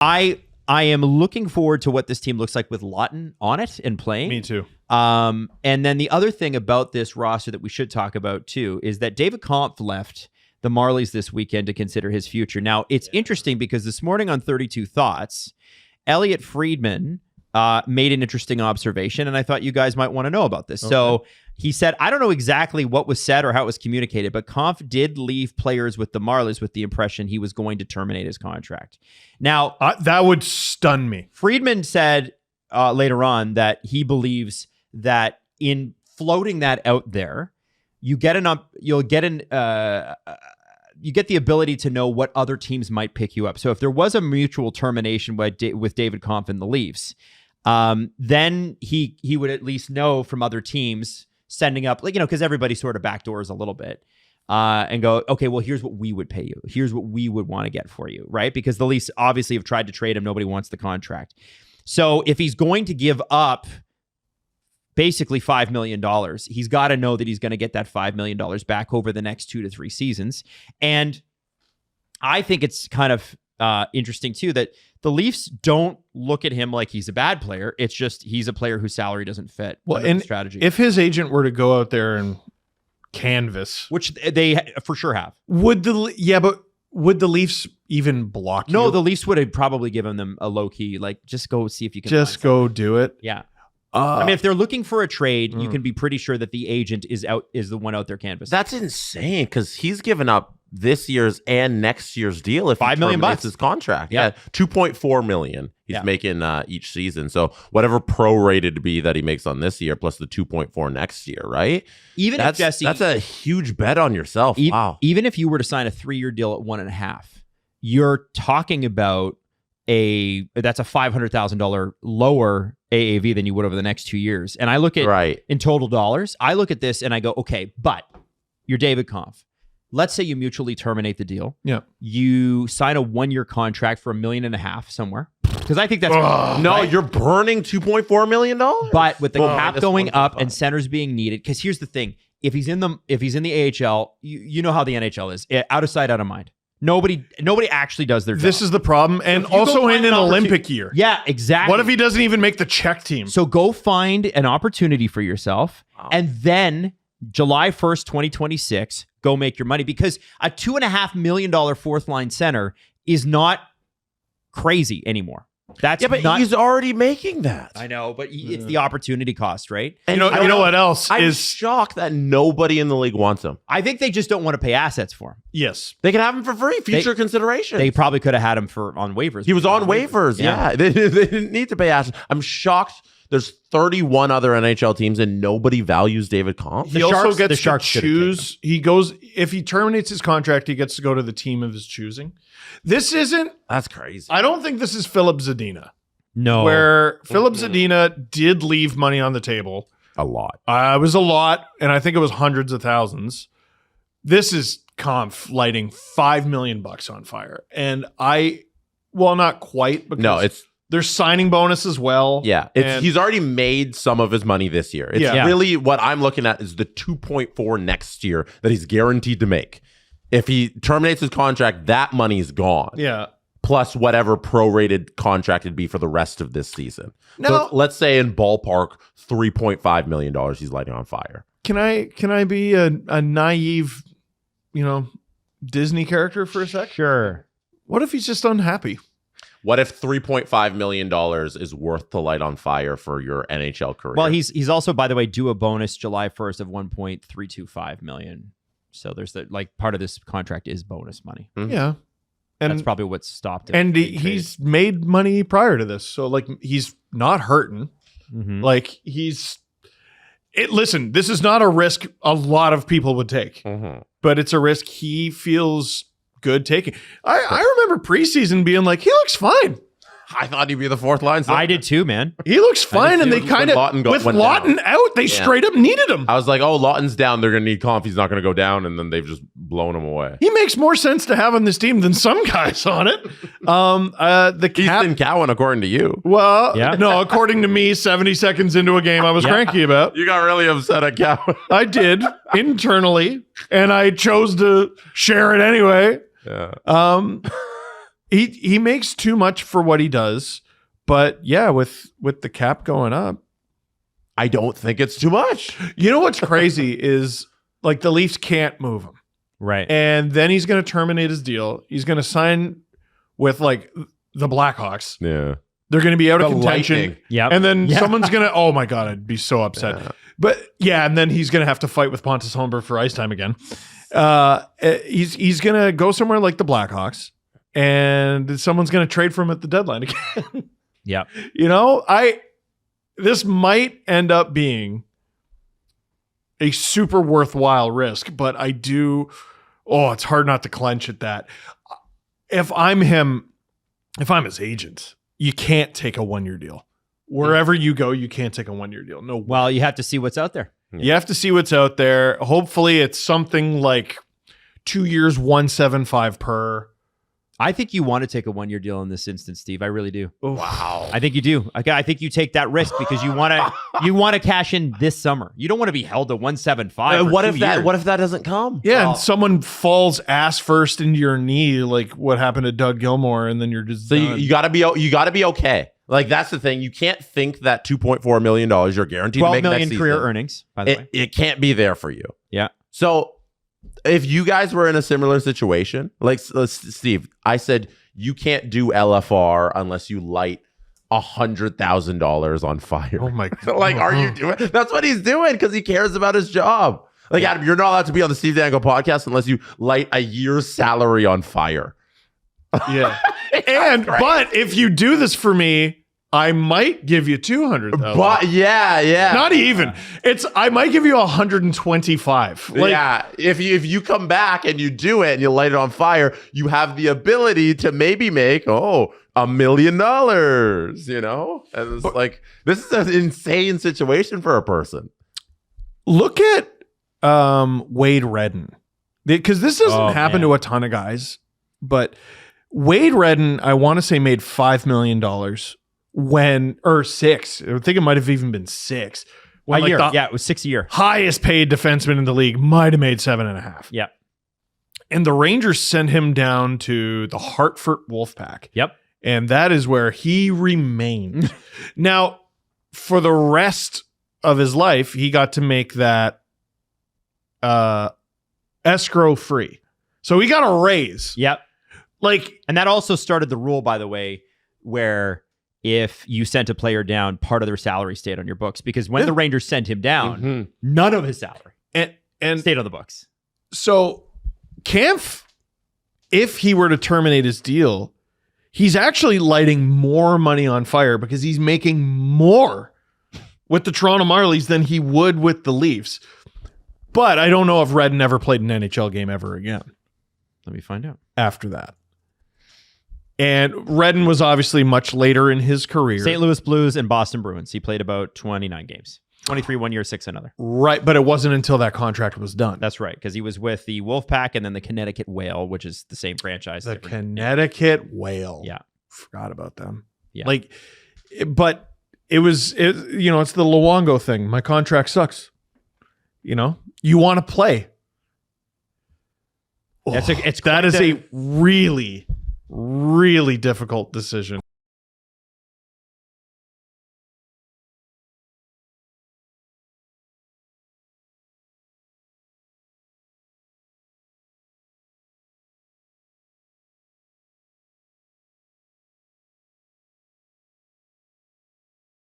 I am looking forward to what this team looks like with Lawton on it and playing. Me too. And then the other thing about this roster that we should talk about too is that David Kampf left the Marlies this weekend to consider his future. Now, it's interesting because this morning on 32 Thoughts, Elliot Friedman made an interesting observation, and I thought you guys might want to know about this. Okay. So he said, I don't know exactly what was said or how it was communicated, but Kampf did leave players with the Marlies with the impression he was going to terminate his contract. Now, that would stun me. Friedman said later on that he believes that in floating that out there, you get the ability to know what other teams might pick you up. So if there was a mutual termination with David Kampf and the Leafs, then he would at least know from other teams sending up, because everybody sort of backdoors a little bit, and go, okay, well, here's what we would pay you. Here's what we would want to get for you, right? Because the Leafs obviously have tried to trade him. Nobody wants the contract. So if he's going to give up basically $5 million, he's got to know that he's going to get that $5 million back over the next 2 to 3 seasons. And I think it's kind of interesting too that the Leafs don't look at him like he's a bad player. It's just he's a player whose salary doesn't fit. Well, and strategy. If his agent were to go out there and canvas, which they for sure have, would the Leafs even block you? No, the Leafs would have probably given them a low key, just go see if you can just go do it. Yeah. I mean, if they're looking for a trade, you can be pretty sure that the agent is the one out there canvassing. That's insane because he's given up this year's and next year's deal if $5 million his contract. Yeah, $2.4 million he's making each season. So whatever prorated be that he makes on this year plus the 2.4 next year, right? If Jesse, that's a huge bet on yourself. Wow. Even if you were to sign a 3-year deal at 1.5, you're talking about that's a $500,000 lower AAV than you would over the next 2 years. And I look at in total dollars, I look at this and I go, okay, but you're David Kampf. Let's say you mutually terminate the deal. Yeah. You sign a 1-year contract for $1.5 million somewhere. Because I think that's you're burning $2.4 million. But with the cap going up and centers being needed, because here's the thing: if he's in the AHL, you know how the NHL is. Out of sight, out of mind. Nobody actually does their job. This is the problem. And also in an Olympic year. Yeah, exactly. What if he doesn't even make the Czech team? So go find an opportunity for yourself. Wow. And then July 1st, 2026, go make your money. Because a $2.5 million fourth line center is not crazy anymore. But he's already making that. I know, but it's the opportunity cost, right? And you know what else I'm shocked that nobody in the league wants him. I think they just don't want to pay assets for him. Yes. They can have him for free, future consideration. They probably could have had him on waivers. He was on waivers, yeah. They didn't need to pay assets. I'm shocked. There's 31 other NHL teams and nobody values David Kampf. He also gets to choose. He goes, if he terminates his contract, he gets to go to the team of his choosing. That's crazy. I don't think this is Philip Zadina. No. Where Philip Zadina did leave money on the table. A lot. It was a lot, and I think it was hundreds of thousands. This is Kampf lighting $5 million on fire. And not quite. Because there's signing bonus as well. Yeah. He's already made some of his money this year. It's really what I'm looking at is the 2.4 next year that he's guaranteed to make. If he terminates his contract, that money's gone. Yeah. Plus whatever prorated contract it'd be for the rest of this season. So let's say in ballpark, $3.5 million he's lighting on fire. Can I be a naive, Disney character for a sec? Sure. What if he's just unhappy? What if $3.5 million is worth to light on fire for your NHL career? Well, he's also, by the way, due a bonus July 1st of $1.325 million. So there's part of this contract is bonus money. Mm-hmm. Yeah. And that's probably what stopped him. And he's made money prior to this. So he's not hurting. Mm-hmm. Listen, this is not a risk a lot of people would take, but it's a risk he feels good taking. I remember preseason being like, he looks fine. I thought he'd be the fourth line. I did too, man. He looks fine, and they kind of, with Lawton out, they straight up needed him. I was like, oh, Lawton's down. They're going to need Kampf. He's not going to go down, and then they've just blown him away. He makes more sense to have on this team than some guys on it. Ethan Cowan, according to you. Well, no, according to me, 70 seconds into a game I was cranky about. You got really upset at Cowan. I did, internally, and I chose to share it anyway. Yeah. He makes too much for what he does, but yeah, with the cap going up, I don't think it's too much. You know what's crazy is like the Leafs can't move him. Right. And then he's going to terminate his deal. He's going to sign with like the Blackhawks. Yeah. They're going to be out of contention. Yeah. And then someone's going to, oh my God, I'd be so upset. Yeah. But yeah, and then he's going to have to fight with Pontus Holmberg for ice time again. He's going to go somewhere like the Blackhawks, and someone's going to trade for him at the deadline again. Yeah. You know, this might end up being a super worthwhile risk, but it's hard not to clench at that. If I'm his agent, you can't take a 1-year deal. Wherever you go, you can't take a 1-year deal. No. Well, you have to see what's out there. You have to see what's out there. Hopefully it's something like 2 years, 175 per. I think you want to take a 1-year deal in this instance, Steve. I really do. Wow. I think you do. I think you take that risk because you want to cash in this summer. You don't want to be held to 175. What if that doesn't come? Yeah, and someone falls ass first into your knee, like what happened to Doug Gilmour, and then you're just so done. you gotta be okay. Like that's the thing. You can't think that $2.4 million you're guaranteed to make $12 million next career season. earnings. By the way, it can't be there for you. Yeah. So if you guys were in a similar situation, like Steve, I said you can't do LFR unless you light $100,000 on fire. Oh my God. Like, are you doing? That's what he's doing because he cares about his job. Like, Adam, you're not allowed to be on the Steve Dangle podcast unless you light a year's salary on fire. Yeah. But if you do this for me, I might give you 200,000. But yeah. Not even. I might give you 125. Like, yeah. If you come back and you do it and you light it on fire, you have the ability to maybe make $1 million. You know, and it's like this is an insane situation for a person. Look at Wade Redden, because this doesn't happen to a ton of guys, but Wade Redden, I want to say, made $5 million. Or 6. I think it might have even been 6. A year. Yeah, it was 6 a year. Highest paid defenseman in the league might have made 7.5. Yeah. And the Rangers sent him down to the Hartford Wolfpack. Yep. And that is where he remained. Now, for the rest of his life, he got to make that escrow free. So he got a raise. Yep. And that also started the rule, by the way, where if you sent a player down, part of their salary stayed on your books, because when the Rangers sent him down, none of his salary stayed on the books. So Kampf, if he were to terminate his deal, he's actually lighting more money on fire because he's making more with the Toronto Marlies than he would with the Leafs. But I don't know if Redden ever played an NHL game ever again. Let me find out. After that. And Redden was obviously much later in his career. St. Louis Blues and Boston Bruins. He played about 29 games. 23 1 year, 6 another. Right, but it wasn't until that contract was done. That's right, because he was with the Wolfpack and then the Connecticut Whale, which is the same franchise. The Connecticut Whale. Yeah. Forgot about them. Yeah. But it's the Luongo thing. My contract sucks. You know, you want to play. That is a really, really difficult decision.